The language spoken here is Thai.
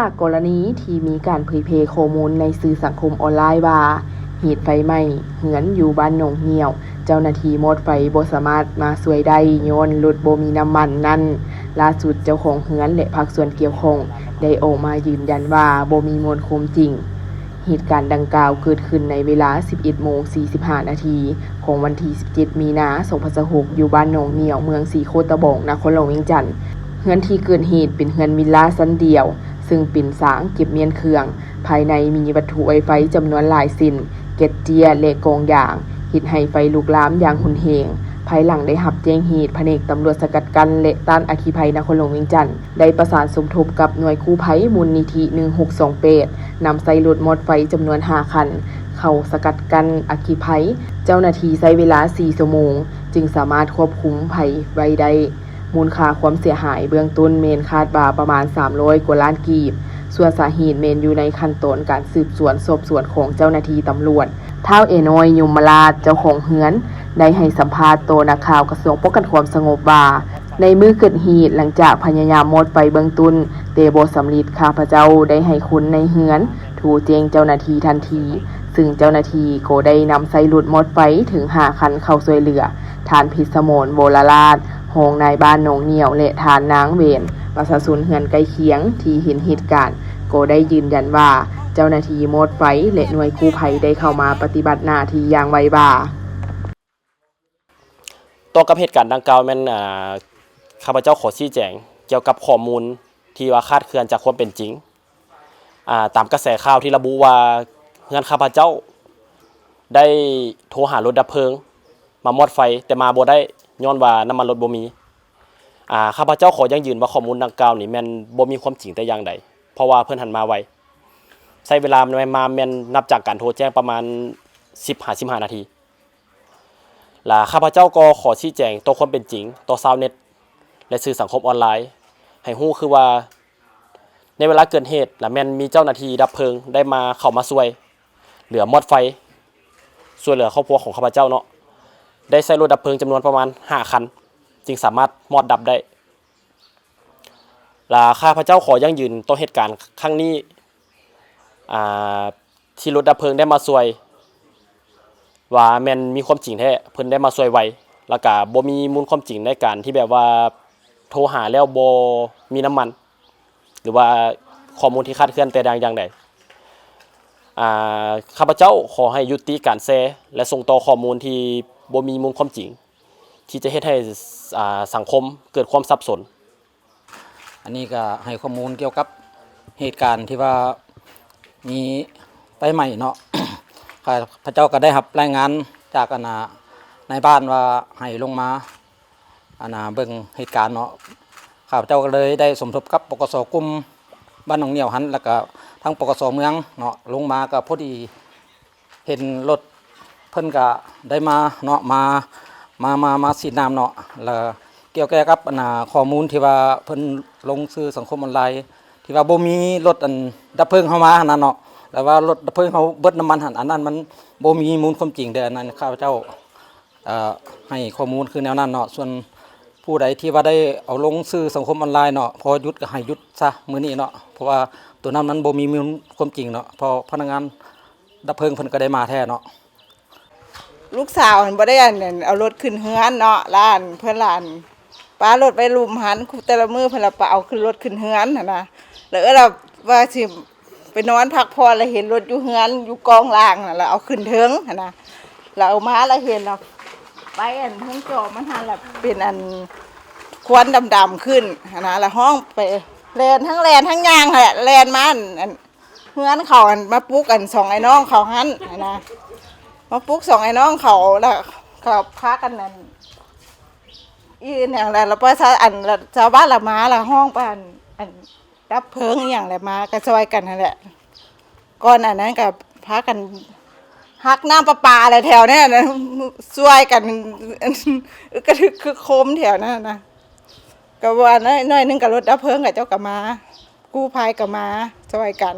จากกรณีที่มีการเผยแพร่ข้อมูลในสื่อสังคมออนไลน์ว่าเหตุไฟไหม้เหือนอยู่บ้านหนองเหี่ยวเจ้าหน้าที่หมดไฟบ่สามารถมาช่วยได้ย้อนรถบ่มีน้ำมันนั้นล่าสุดเจ้าของเหือนและภาคส่วนเกี่ยวข้องได้ออกมายืนยันว่าบ่มีมูลความจริงเหตุการณ์ดังกล่าวเกิดขึ้นในเวลา 11:45 นาทีของวันที่ 17 มีนาคม 2026 อยู่บ้านหนองเหี่ยวเมืองสีโคตะบองนครหลวงเวียงจันทน์เรือนที่เกิดเหตุเป็นเรือนวิลล่าชั้นเดียวซึ่งเป็นสางเก็บเมียนเครื่องภายในมีวัตถุไวไฟจำนวนหลายสิ้นเก็ดเจียและกองยางเฮ็ดให้ไฟลุกลามอย่างรุนแรงภายหลังได้รับแจ้งเหตุแผนกตำรวจสกัดกั้นและต้านอัคคีภัยนครหลวงเวียงจันทน์ได้ประสานสมทบกับหน่วยกู้ภัยมูลนิธิ 1628 นำใส่รถมอเตอร์ไซค์จำนวน 5 คันเข้าสกัดกั้นอัคคีภัยเจ้าหน้าที่ใช้เวลา 4 ชั่วโมงจึงสามารถควบคุมภัยไว้ได้มูลค่าความเสียหายเบื้องต้นเมนคาดว่าประมาณ300กว่าล้านกีบส่วนสาเหตุเมนอยู่ในขั้นตอนการสืบสวนสอบสวนของเจ้าหน้าที่ตำรวจท้าวเอน้อยยมราชเจ้าของเฮือนได้ให้สัมภาษณ์โตนักข่าวกระทรวงป้องกันความสงบว่าในมื้อเกิดเหตุหลังจากพยายามหมดไฟเบื้องต้นแต่บ่สำเร็จข้าพเจ้าได้ให้คนในเฮือนโทรแจ้งเจ้าหน้าที่ทันทีซึ่งเจ้าหน้าที่ก็ได้นำใส่รถมอเตอร์ไซค์ถึง5คันเข้าช่วยเหลือฐานพิสมรโบราราชโรงนายบ้านหนองเหนี่ยวและฐานนางเวนประชาชนเฮือนใกล้เคียงที่เห็นเหตุการณ์ก็ได้ยืนยันว่าเจ้าหน้าที่มดไฟและหน่วยกู้ภัยได้เข้ามาปฏิบัติหน้าที่อย่างไวบาตัวกับเหตุการณ์ดังกล่าวแม่นข้าพเจ้าขอชี้แจงเกี่ยวกับข้อมูลที่ว่าคลาดเคลื่อนจากความเป็นจริงตามกระแสข่าวที่ระบุว่าเฮือนข้าพเจ้าได้โทรหารถดับเพลิงมามอดไฟแต่มาบ่ได้ย้อนว่าน้ำมันรถบ่มีข้าพเจ้าขอยังยืนว่าข้อมูลดังกล่าวนี่แม่นบ่มีความจริงแต่อย่างใดเพราะว่าเพิ่นหันมาไวใช้เวลามาแม่นนับจากการโทรแจ้งประมาณ15 นาทีล่ะข้าพเจ้าก็ขอชี้แจงต่อความเป็นจริงต่อชาวเน็ตและสื่อสังคมออนไลน์ให้ฮู้คือว่าในเวลาเกิดเหตุล่ะแม่นมีเจ้าหน้าที่ดับเพลิงได้มาเข้ามาช่วยเหลือมอดไฟช่วยเหลือครอบครัวของข้าพเจ้าเนาะได้ใช้รถดับเพลิงจำนวนประมาณ5คันจึงสามารถมอดดับได้ล่ะข้าพเจ้าขอยังยืนต่อเหตุการณ์ครั้งนี้ที่รถดับเพลิงได้มาช่วยว่าแม่นมีความจริงแท้เพิ่นได้มาช่วยไวแล้วก็บ่มีมูลความจริงในการที่แบบว่าโทรหาแล้วบ่มีน้ำมันหรือว่าข้อมูลที่คลาดเคลื่อนแต่อย่างใดข้าพเจ้าขอให้ยุติการแชร์และส่งต่อข้อมูลที่บ่มีมูลความจริงที่จะเฮ็ดให้สังคมเกิดความสับสนอันนี้ก็ให้ข้อมูลเกี่ยวกับเหตุการณ์ที่ว่ามีไฟไหม้เนาะ พระเจ้าก็ได้รับรายงานจากในบ้านว่าให้ลงมาเบิ่งเหตุการณ์เนาะข้าพเจ้าก็เลยได้สมทบกับปกส.กลุ่มบ้านหนองเหนี่ยวหันแล้วก็ทั้งปกส.เมืองเนาะลงมาก็พอดีเห็นรถเพิ่นก็ได้มาเนาะมาฉีดน้ำเนาะแล้วเกี่ยวกับข้อมูลที่ว่าเพิ่นลงสื่อสังคมออนไลน์ที่ว่าบ่มีรถดับเพลิงเข้ามานั่นเนาะแล้วว่ารถดับเพลิงเขาเบิดน้ำมันอันนั้นมันบ่มีมูลความจริงเด้ออันนั้นข้าพเจ้าให้ข้อมูลคือแนวนั้นเนาะส่วนผู้ใดที่ว่าได้เอาลงสื่อสังคมออนไลน์เนาะพอหยุดก็ให้หยุดซะมื้อนี้เนาะเพราะว่าตัวนั้นมันบ่มีมูลความจริงเนาะพอพนักงานดับเพลิงเพิ่นก็ได้มาแท้เนาะลูกสาวบ่ได้เอารถขึ้นเฮือนเนาะร้านเพิ่นร้านป้ารถไปลุมหันแต่ละมื้อเพิ่นละเอาขึ้นรถขึ้นเฮือนหั่นน่ะแล้วเราว่าสิไปนอนพักผ่อนแล้วเห็นรถอยู่เฮือนอยู่กองล่างน่ะแล้วเอาขึ้นเทิงหั่นน่ะเราเอามาแล้วเห็นเราไปเทิงจอมันหันแล้วเป็นควันดำๆขึ้นหั่นน่ะแล้วห้องไปแล่นทั้งย่างแหละแล่นมาเฮือนเขามาปลุก2ไอ้น้องเขาหันหั่นน่ะมาปลุก2ไอ้น้องเขาแล้วเขาพากันนั่นอย่างไรเราไปชาวบ้านละมาละห้องบ้านดับเพลิงอย่างไรมาก็ช่วยกันนั่นแหละก่อนอันนั้นก็พากันหักน้ำประปาอะไรแถวนี้นะช่วยกันกระทึกคือโคมแถวนั้นนะก็ว่าน้อยนึงกับรถดับเพลิงกับเจ้ากับมากู้ภัยกับมาช่วยกัน